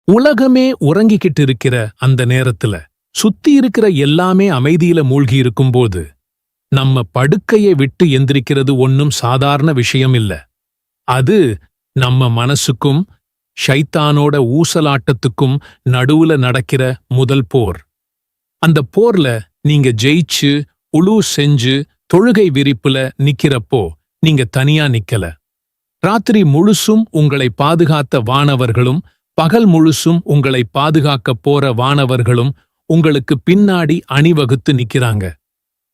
உலகமே உறங்கிக்கிட்டு இருக்கிற அந்த நேரத்துல சுத்தி இருக்கிற எல்லாமே அமைதியில மூழ்கி இருக்கும்போது நம்ம படுக்கையை விட்டு எந்திரிக்கிறது ஒன்னும் சாதாரண விஷயம் இல்ல. அது நம்ம மனசுக்கும் ஷைத்தானோட ஊசலாட்டத்துக்கும் நடுவுல நடக்கிற முதல் போர். அந்த போர்ல நீங்க ஜெயிச்சு உளு செஞ்சு தொழுகை விரிப்புல நிக்கிறப்போ நீங்க தனியா நிக்கல. ராத்திரி முழுசும் உங்களை பாதுகாத்த வானவர்களும் பகல் முழுசும் உங்களை பாதுகாக்கப் போற வானவர்களும் உங்களுக்கு பின்னாடி அணிவகுத்து நிக்கிறாங்க.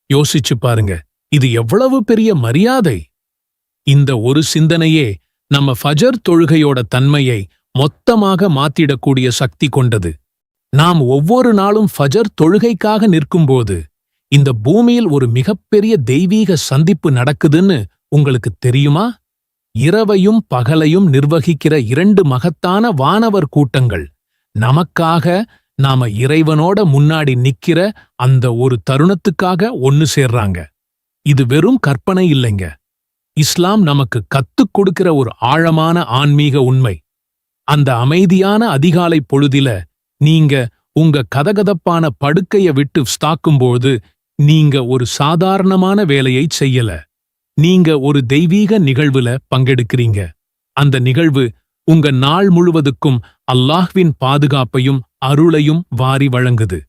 யோசிச்சு பாருங்க, இது எவ்வளவு பெரிய மரியாதை! இந்த ஒரு சிந்தனையே நம்ம ஃபஜர் தொழுகையோட தன்மையை மொத்தமாக மாத்திடக்கூடிய சக்தி கொண்டது. நாம் ஒவ்வொரு நாளும் ஃபஜர் தொழுகைக்காக நிற்கும்போது இந்த பூமியில் ஒரு மிகப்பெரிய தெய்வீக சந்திப்பு நடக்குதுன்னு உங்களுக்கு தெரியுமா? இரவையும் பகலையும் நிர்வகிக்கிற 2 மகத்தான வானவர் கூட்டங்கள் நமக்காக நாம இறைவனோட முன்னாடி நிக்கிற அந்த ஒரு தருணத்துக்காக ஒன்னு சேர்றாங்க. இது வெறும் கற்பனை இல்லைங்க. இஸ்லாம் நமக்கு கத்துக் கொடுக்கிற ஒரு ஆழமான ஆன்மீக உண்மை. அந்த அமைதியான அதிகாலை பொழுதில நீங்க உங்க கதகதப்பான படுக்கைய விட்டு ஸ்தாக்கும்போது நீங்க ஒரு சாதாரணமான வேலையை செய்யல. நீங்க ஒரு தெய்வீக நிகழ்வுல பங்கெடுக்கிறீங்க. அந்த நிகழ்வு உங்க நாள் முழுவதுக்கும் அல்லாஹ்வின் பாதுகாப்பையும் அருளையும் வாரி வழங்குது.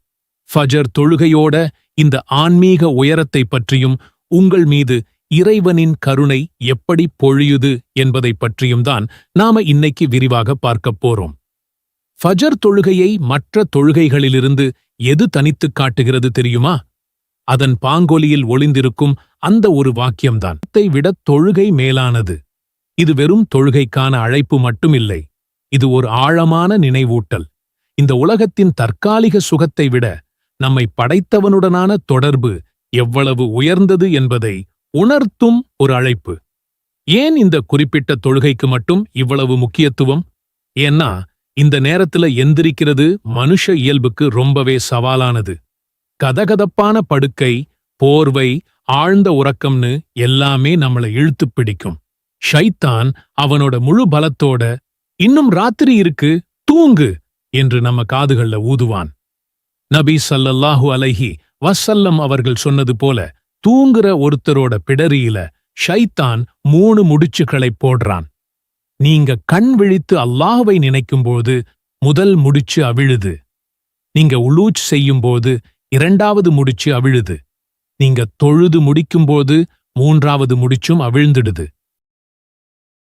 ஃபஜர் தொழுகையோட இந்த ஆன்மீக உயரத்தை பற்றியும் உங்கள் மீது இறைவனின் கருணை எப்படி பொழியுது என்பதை பற்றியும் தான் நாம இன்னைக்கு விரிவாக பார்க்கப் போறோம். ஃபஜர் தொழுகையை மற்ற தொழுகைகளிலிருந்து எது தனித்துக் காட்டுகிறது தெரியுமா? அதன் பாங்கொலியில் ஒளிந்திருக்கும் அந்த ஒரு வாக்கியம்தான். இதை விட தொழுகை மேலானது. இது வெறும் தொழுகைக்கான அழைப்பு மட்டுமில்லை, இது ஒரு ஆழமான நினைவூட்டல். இந்த உலகத்தின் தற்காலிக சுகத்தை விட நம்மை படைத்தவனுடனான தொடர்பு எவ்வளவு உயர்ந்தது என்பதை உணர்த்தும் ஒரு அழைப்பு. ஏன் இந்த குறிப்பிட்ட தொழுகைக்கு மட்டும் இவ்வளவு முக்கியத்துவம்? ஏன்னா இந்த நேரத்துல எந்திரிக்கிறது மனுஷ இயல்புக்கு ரொம்பவே சவாலானது. கதகதப்பான படுக்கை, போர்வை, ஆழ்ந்த உறக்கம்னு எல்லாமே நம்மளை இழுத்துப் பிடிக்கும். ஷைத்தான் அவனோட முழு பலத்தோட இன்னும் ராத்திரி இருக்கு, தூங்கு என்று நம்ம காதுகள்ல ஊதுவான். நபி ஸல்லல்லாஹு அலைஹி வஸல்லம் அவர்கள் சொன்னது போல தூங்குற ஒருத்தரோட பிடரியில ஷைத்தான் 3 முடிச்சுகளை போடுறான். நீங்க கண் விழித்து அல்லாஹ்வை நினைக்கும்போது முதல் முடிச்சு அவிழுது. நீங்க உலூஜ் செய்யும்போது 2வது முடிச்சு அவிழுது. நீங்க தொழுது முடிக்கும்போது 3வது முடிச்சும் அவிழ்ந்துடுது.